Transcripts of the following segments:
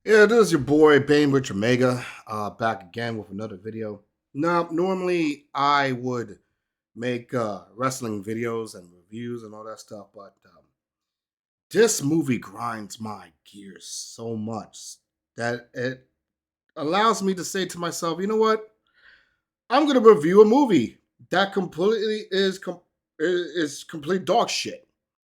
Yeah, this is your boy Bainbridge Omega, back again with another video. Now, normally I would make wrestling videos and reviews and all that stuff, but this movie grinds my gears so much that it allows me to say to myself, you know what? I'm going to review a movie that completely is complete dog shit.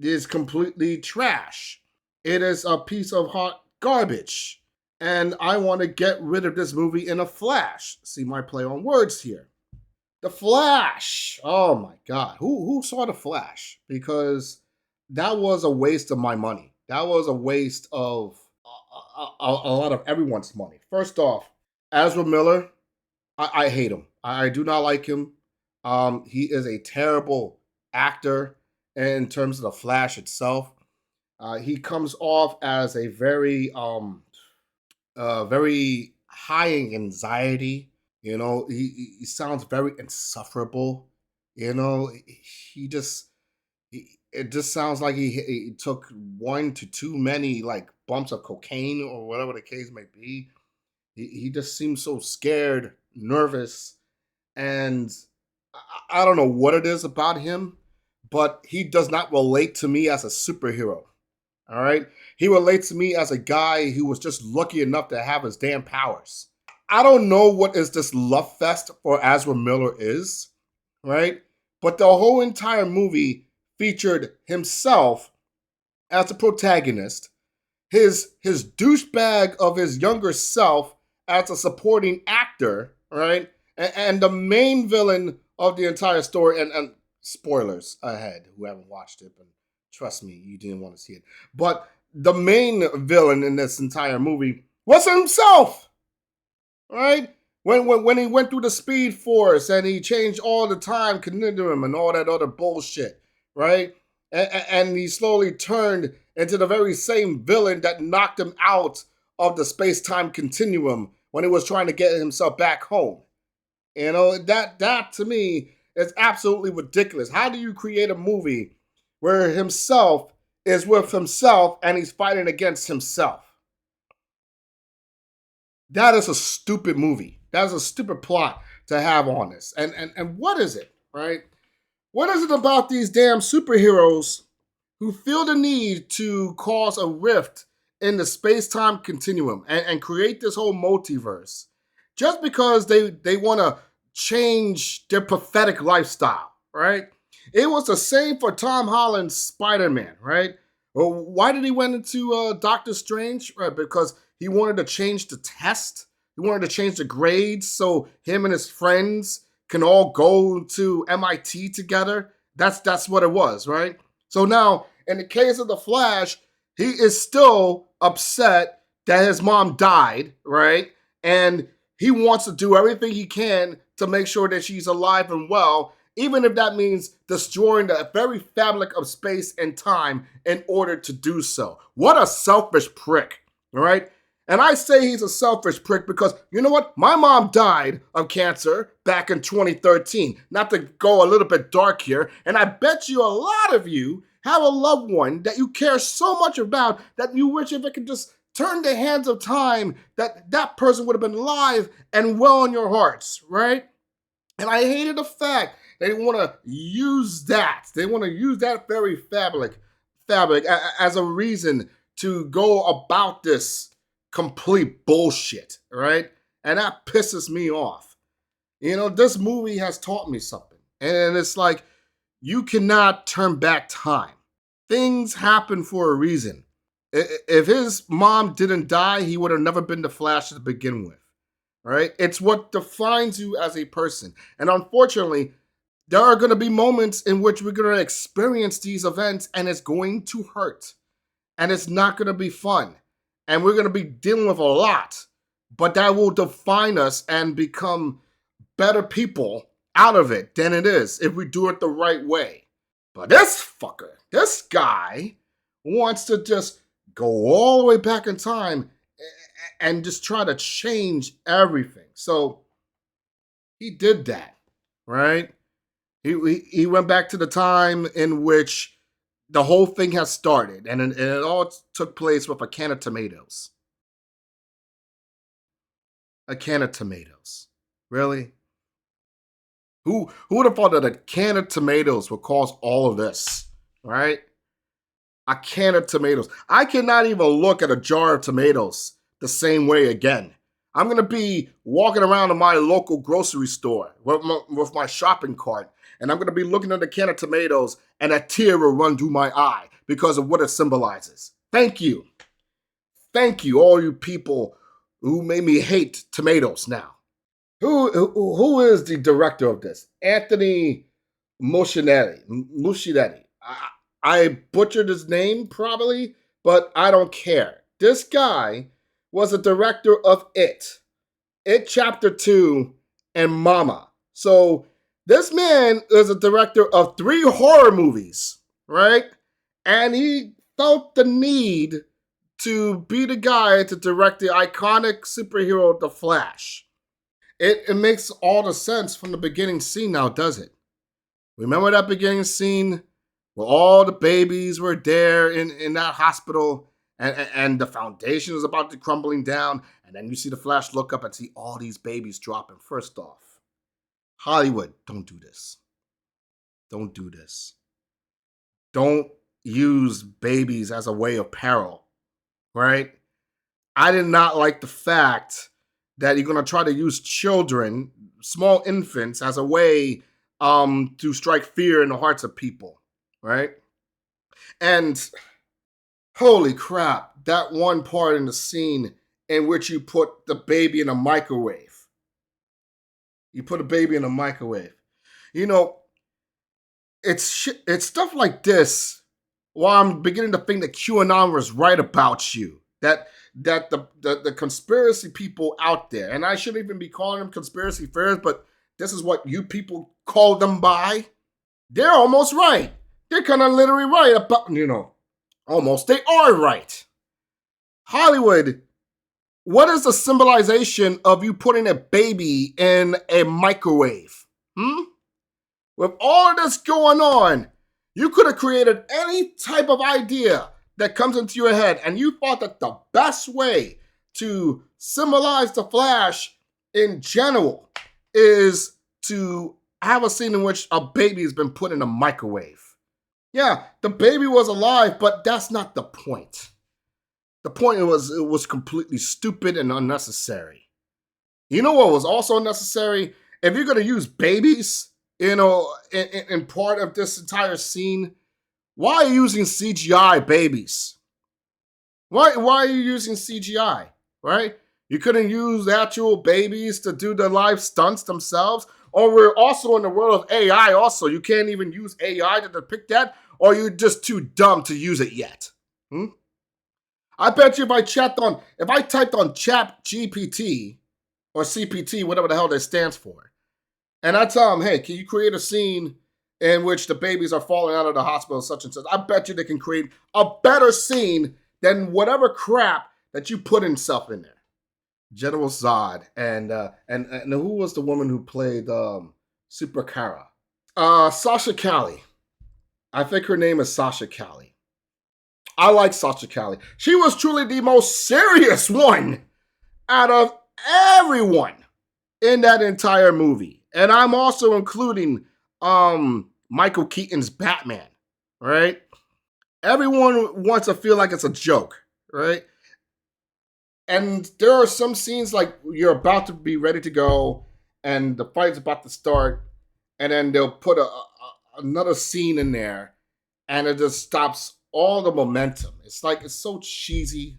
It is completely trash. It is a piece of hot garbage. And I want to get rid of this movie in a flash. See my play on words here. The Flash. Oh my god. Who saw The Flash? Because that was a waste of my money. That was a waste of a lot of everyone's money. First off, Ezra Miller, I hate him. I do not like him. He is a terrible actor in terms of the Flash itself. He comes off as a very high in anxiety. He sounds very insufferable. He just it just sounds like he took one to too many like bumps of cocaine or whatever the case may be. He just seems so scared, nervous, and I don't know what it is about him, but he does not relate to me as a superhero. All right. He relates to me as a guy who was just lucky enough to have his damn powers. I don't know what is this love fest for Ezra Miller is, right? But the whole entire movie featured himself as the protagonist, his douchebag of his younger self as a supporting actor, right? And the main villain of the entire story, and spoilers ahead, who haven't watched it, but trust me, you didn't want to see it. But the main villain in this entire movie was himself, right? When he went through the Speed Force and he changed all the time continuum and all that other bullshit, right? And he slowly turned into the very same villain that knocked him out of the space time continuum when he was trying to get himself back home. That to me is absolutely ridiculous. How do you create a movie where himself is with himself and he's fighting against himself? That is a stupid movie. That is a stupid plot to have on this. And what is it, right? What is it about these damn superheroes who feel the need to cause a rift in the space-time continuum and create this whole multiverse just because they want to change their pathetic lifestyle, right? It was the same for Tom Holland's Spider-Man, right? Well, why did he went into Doctor Strange? Right, because he wanted to change the test. He wanted to change the grades so him and his friends can all go to MIT together. That's what it was, right? So now, in the case of the Flash, he is still upset that his mom died, right? And he wants to do everything he can to make sure that she's alive and well, even if that means destroying the very fabric of space and time in order to do so. What a selfish prick, all right? And I say he's a selfish prick because, you know what? My mom died of cancer back in 2013. Not to go a little bit dark here, and I bet you a lot of you have a loved one that you care so much about that you wish if it could just turn the hands of time that that person would have been alive and well in your hearts, right? And I hated the fact they want to use that. They want to use that very fabric as a reason to go about this complete bullshit, right? And that pisses me off. This movie has taught me something. And it's like, you cannot turn back time. Things happen for a reason. If his mom didn't die, he would have never been the Flash to begin with. Right? It's what defines you as a person. And unfortunately, there are going to be moments in which we're going to experience these events and it's going to hurt. And it's not going to be fun. And we're going to be dealing with a lot. But that will define us and become better people out of it than it is if we do it the right way. But this guy wants to just go all the way back in time and just try to change everything. So he did that, right? He went back to the time in which the whole thing has started, and it all took place with a can of tomatoes. A can of tomatoes. Really? Who would have thought that a can of tomatoes would cause all of this? Right? A can of tomatoes. I cannot even look at a jar of tomatoes the same way again. I'm gonna be walking around to my local grocery store with my shopping cart, and I'm gonna be looking at a can of tomatoes, and a tear will run through my eye because of what it symbolizes. Thank you, all you people who made me hate tomatoes now. Who is the director of this? Anthony Muschietti. I butchered his name probably, but I don't care. This guy was a director of It Chapter 2, and Mama. So this man is a director of 3 horror movies, right? And he felt the need to be the guy to direct the iconic superhero The Flash. It makes all the sense from the beginning scene now, does it? Remember that beginning scene where all the babies were there in that hospital, and the foundation is about to crumbling down, and then you see the Flash look up and see all these babies dropping. First off, Hollywood, don't do this. Don't do this. Don't use babies as a way of peril, right? I did not like the fact that you're going to try to use children, small infants, as a way to strike fear in the hearts of people, right? And holy crap, that one part in the scene in which you put the baby in a microwave. You put a baby in a microwave. You know, it's stuff like this while I'm beginning to think that QAnon was right about you. That the conspiracy people out there, and I shouldn't even be calling them conspiracy theorists, but this is what you people call them by. They're almost right. They're kind of literally right about, almost. They are right. Hollywood, what is the symbolization of you putting a baby in a microwave? With all of this going on, you could have created any type of idea that comes into your head, and you thought that the best way to symbolize the Flash in general is to have a scene in which a baby has been put in a microwave. Yeah, the baby was alive, but that's not the point. The point was it was completely stupid and unnecessary. You know what was also unnecessary? If you're going to use babies, in part of this entire scene, why are you using CGI babies? Why are you using CGI, right? You couldn't use actual babies to do the live stunts themselves? Or we're also in the world of AI also. You can't even use AI to depict that? Or you're just too dumb to use it yet? I bet you if I typed on Chat GPT or CPT, whatever the hell that stands for, and I tell them, hey, can you create a scene in which the babies are falling out of the hospital, such and such? I bet you they can create a better scene than whatever crap that you put himself in there. General Zod and who was the woman who played Super Kara? Sasha Cali. I think her name is Sasha Cali. I like Sasha Cali. She was truly the most serious one out of everyone in that entire movie. And I'm also including Michael Keaton's Batman, right? Everyone wants to feel like it's a joke, right? And there are some scenes like you're about to be ready to go and the fight's about to start, and then they'll put another scene in there and it just stops all the momentum. It's like it's so cheesy.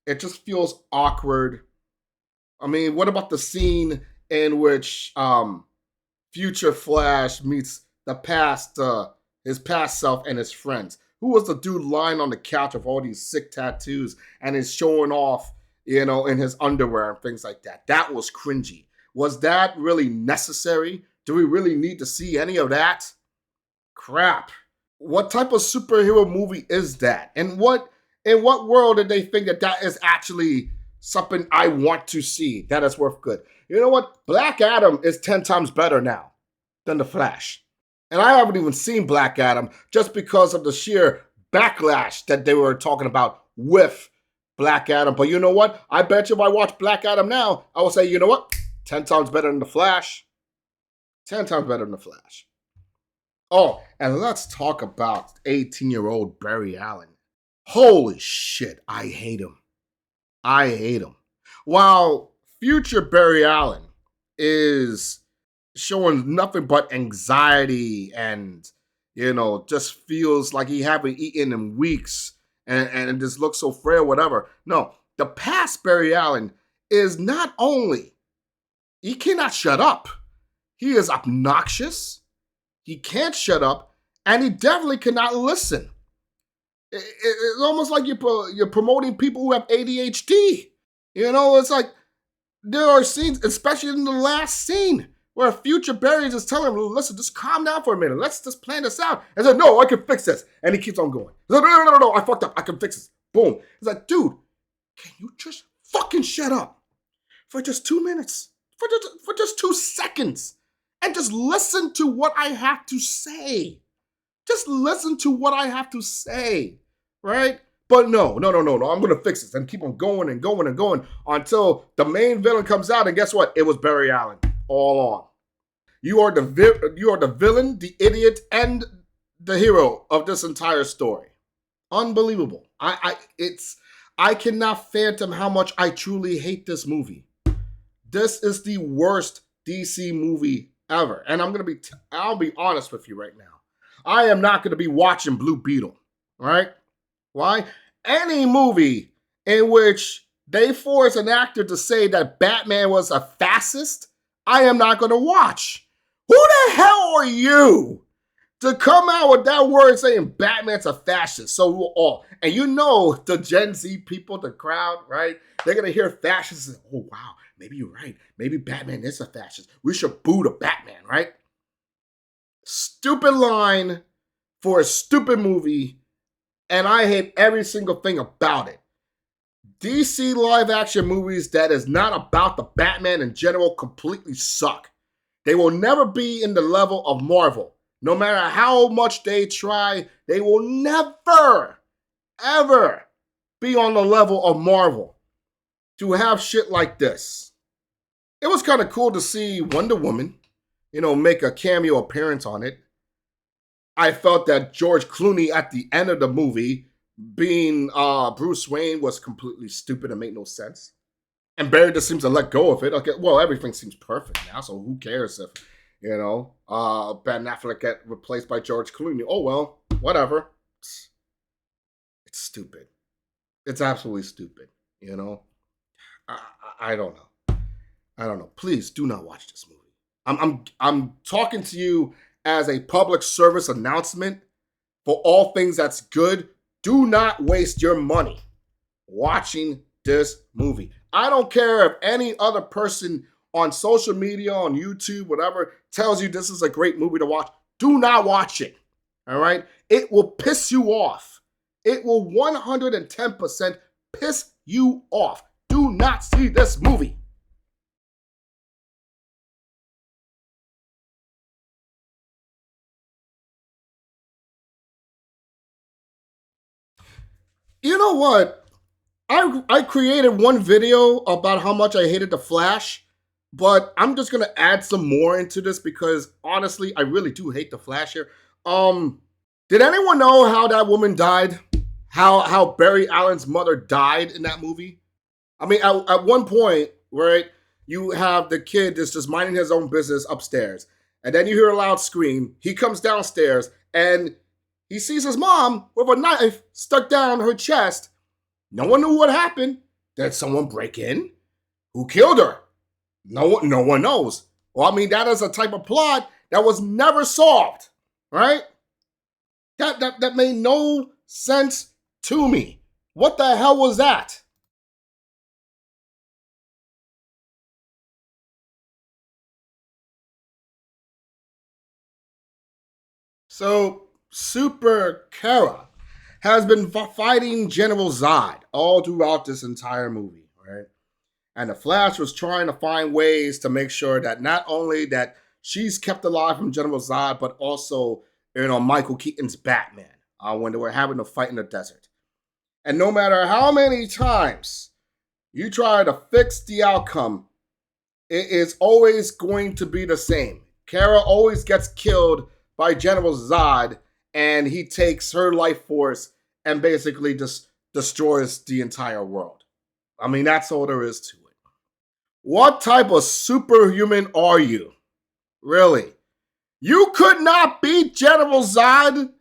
It just feels awkward. I mean, what about the scene in which Future Flash meets his past self and his friends? Who was the dude lying on the couch with all these sick tattoos and is showing off, in his underwear and things like that? That was cringy. Was that really necessary? Do we really need to see any of that? Crap. What type of superhero movie is that? And in what world did they think that is actually something I want to see that is worth good? You know what? Black Adam is 10 times better now than The Flash. And I haven't even seen Black Adam just because of the sheer backlash that they were talking about with Black Adam. But you know what? I bet you if I watch Black Adam now, I will say, you know what? 10 times better than The Flash. 10 times better than The Flash. Oh, and let's talk about 18-year-old Barry Allen. Holy shit, I hate him. I hate him. While future Barry Allen is showing nothing but anxiety and, just feels like he haven't eaten in weeks and just looks so frail, whatever. No, the past Barry Allen is not only, he cannot shut up. He is obnoxious. He can't shut up, and he definitely cannot listen. It's almost like you're promoting people who have ADHD. It's like there are scenes, especially in the last scene, where a future Barry is just telling him, listen, just calm down for a minute. Let's just plan this out. And said, no, I can fix this. And he keeps on going. He's like, no, I fucked up. I can fix this. Boom. He's like, dude, can you just fucking shut up for just 2 minutes? For just 2 seconds. And just listen to what I have to say. Just listen to what I have to say. Right? But no. I'm going to fix this and keep on going and going and going until the main villain comes out. And guess what? It was Barry Allen all on. You are the villain, the idiot, and the hero of this entire story. Unbelievable. I cannot fathom how much I truly hate this movie. This is the worst DC movie ever. And I'll be honest with you right now. I am not going to be watching Blue Beetle. Right? Why? Any movie in which they force an actor to say that Batman was a fascist, I am not going to watch. Who the hell are you to come out with that word saying Batman's a fascist? So, and the Gen Z people, the crowd, right? They're going to hear fascist and, oh, wow, maybe you're right. Maybe Batman is a fascist. We should boo the Batman, right? Stupid line for a stupid movie, and I hate every single thing about it. DC live action movies that is not about the Batman in general completely suck. They will never be in the level of Marvel. No matter how much they try, they will never, ever be on the level of Marvel to have shit like this. It was kind of cool to see Wonder Woman, make a cameo appearance on it. I felt that George Clooney at the end of the movie being Bruce Wayne was completely stupid and made no sense. And Barry just seems to let go of it. Okay, well, everything seems perfect now, so who cares if, Ben Affleck get replaced by George Clooney? Oh, well, whatever. It's stupid. It's absolutely stupid, I don't know. I don't know. Please do not watch this movie. I'm talking to you as a public service announcement for all things that's good. Do not waste your money watching this movie. I don't care if any other person on social media, on YouTube, whatever, tells you this is a great movie to watch. Do not watch it. All right? It will piss you off. It will 110% piss you off. Do not see this movie. You know what? I created one video about how much I hated The Flash, but I'm just gonna add some more into this because honestly, I really do hate The Flash here. Did anyone know how that woman died? How Barry Allen's mother died in that movie? I mean, at one point, right, you have the kid that's just minding his own business upstairs, and then you hear a loud scream. He comes downstairs and he sees his mom with a knife stuck down her chest. No one knew what happened. Did someone break in? Who killed her? No one knows. Well, I mean, that is a type of plot that was never solved, right? That made no sense to me. What the hell was that? So, Super Kara has been fighting General Zod all throughout this entire movie, right? And the Flash was trying to find ways to make sure that not only that she's kept alive from General Zod, but also, Michael Keaton's Batman when they were having a fight in the desert. And no matter how many times you try to fix the outcome, it is always going to be the same. Kara always gets killed by General Zod, and he takes her life force and basically just destroys the entire world. I mean, that's all there is to it. What type of superhuman are you? Really? You could not beat General Zod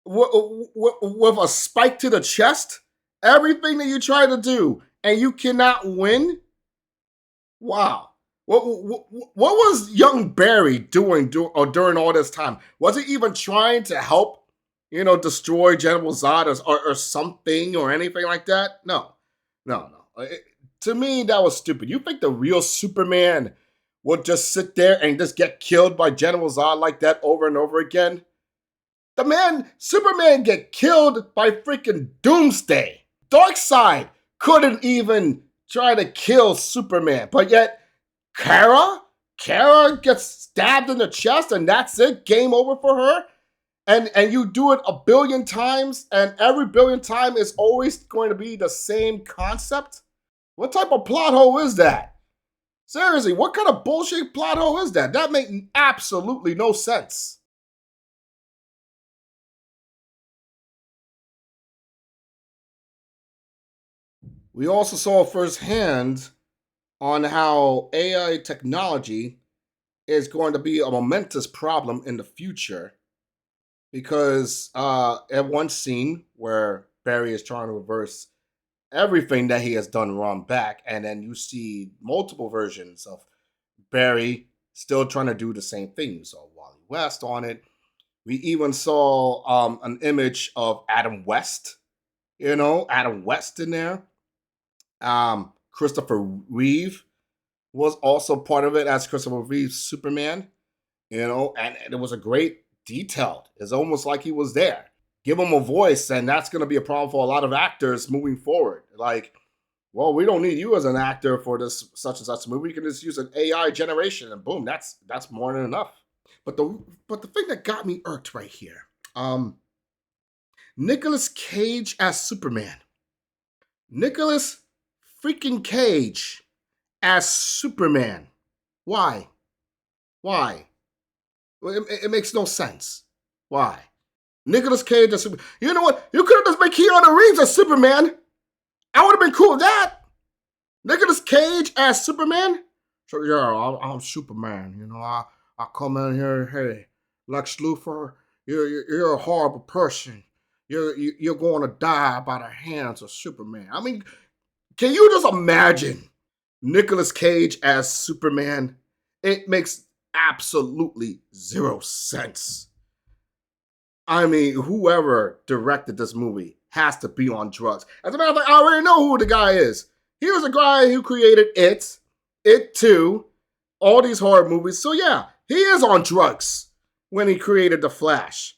with a spike to the chest? Everything that you try to do, and you cannot win? Wow. What was young Barry doing during all this time? Was he even trying to help, destroy General Zod or something or anything like that? No, no. To me, that was stupid. You think the real Superman would just sit there and just get killed by General Zod like that over and over again? Superman get killed by freaking Doomsday. Darkseid couldn't even try to kill Superman, but yet Kara gets stabbed in the chest and that's it, game over for her. And you do it a billion times, and every billion time is always going to be the same concept. What type of plot hole is that? Seriously, what kind of bullshit plot hole is that? That makes absolutely no sense. We also saw firsthand on how AI technology is going to be a momentous problem in the future because at one scene where Barry is trying to reverse everything that he has done wrong back, and then you see multiple versions of Barry still trying to do the same thing. You saw Wally West on it. We even saw an image of Adam West, Adam West in there. Christopher Reeve was also part of it as Christopher Reeve's Superman, and it was a great detail. It's almost like he was there. Give him a voice, and that's going to be a problem for a lot of actors moving forward. Like, well, we don't need you as an actor for this such and such movie. We can just use an AI generation, and boom, that's more than enough. But the thing that got me irked right here, Nicolas Cage as Superman. Nicolas freaking Cage as Superman. Why? Why? It makes no sense. Why? Nicolas Cage as Superman. You know what? You could have just made Keanu Reeves as Superman. I would have been cool with that. Nicolas Cage as Superman. So yeah, I'm Superman. I come in here. Hey, Lex Luthor, you're a horrible person. You're going to die by the hands of Superman. I mean, can you just imagine Nicolas Cage as Superman? It makes absolutely zero sense. I mean, whoever directed this movie has to be on drugs. As a matter of fact, I already know who the guy is. He was the guy who created It 2, all these horror movies. So yeah, he is on drugs when he created The Flash.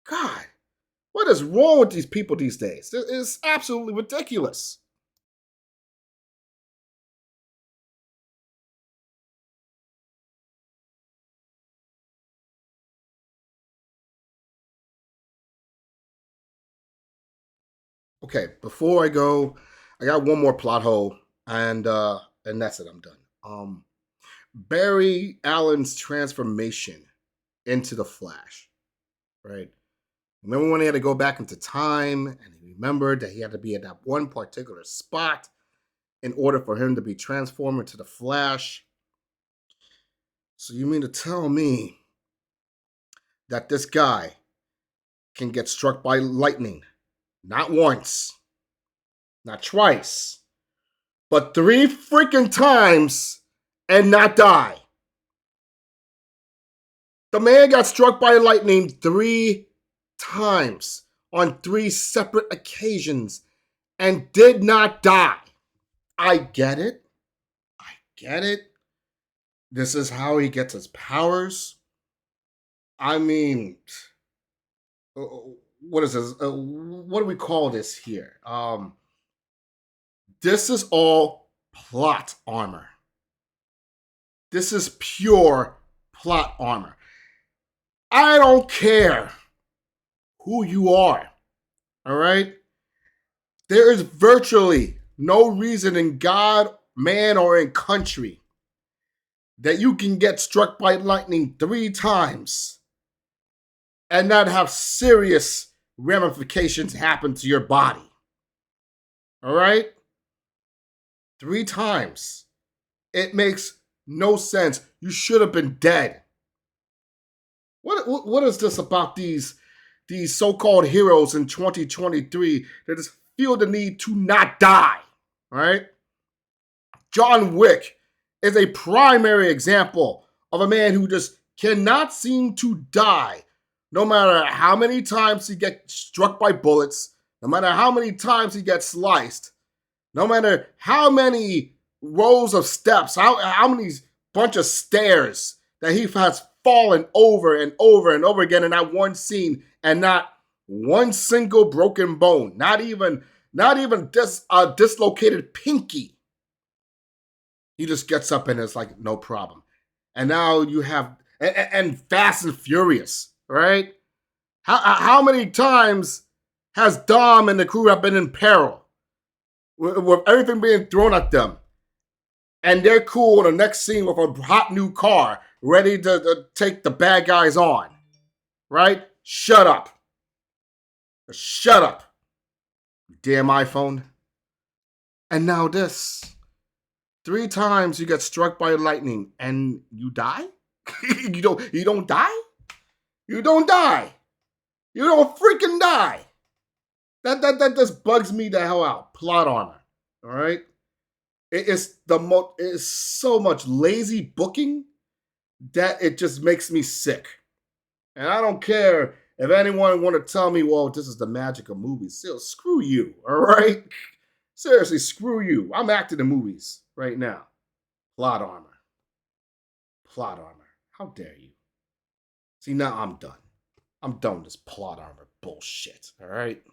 God, what is wrong with these people these days? It's absolutely ridiculous. Okay, before I go, I got one more plot hole, and that's it. I'm done. Barry Allen's transformation into the Flash, right? Remember when he had to go back into time, and he remembered that he had to be at that one particular spot in order for him to be transformed into the Flash. So you mean to tell me that this guy can get struck by lightning not once, not twice, but 3 freaking times and not die? The man got struck by lightning 3 times on 3 separate occasions and did not die. I get it. I get it. This is how he gets his powers. I mean, what is this? What do we call this here? This is all plot armor. This is pure plot armor. I don't care who you are. All right? There is virtually no reason in God, man, or in country that you can get struck by lightning 3 times and not have serious ramifications happen to your body. All right? 3 times. It makes no sense. You should have been dead. What is this about these so-called heroes in 2023 that just feel the need to not die? All right? John Wick is a primary example of a man who just cannot seem to die, no matter how many times he gets struck by bullets, no matter how many times he gets sliced, no matter how many rows of steps, how many bunch of stairs that he has fallen over and over and over again in that one scene, and not one single broken bone, not even dislocated pinky. He just gets up and it's like no problem. And now you have and Fast and Furious, right? How many times has Dom and the crew have been in peril with everything being thrown at them, and they're cool in the next scene with a hot new car, ready to take the bad guys on, right? Shut up. Shut up. Damn iPhone. And now this. 3 times you get struck by lightning and you die? You don't die? You don't die. You don't freaking die. That just bugs me the hell out. Plot armor. All right? It is so much lazy booking that it just makes me sick. And I don't care if anyone want to tell me, well, this is the magic of movies. Still, screw you, all right? Seriously, screw you. I'm acting in movies right now. Plot armor. Plot armor. How dare you? See, now I'm done. I'm done with this plot armor bullshit, all right?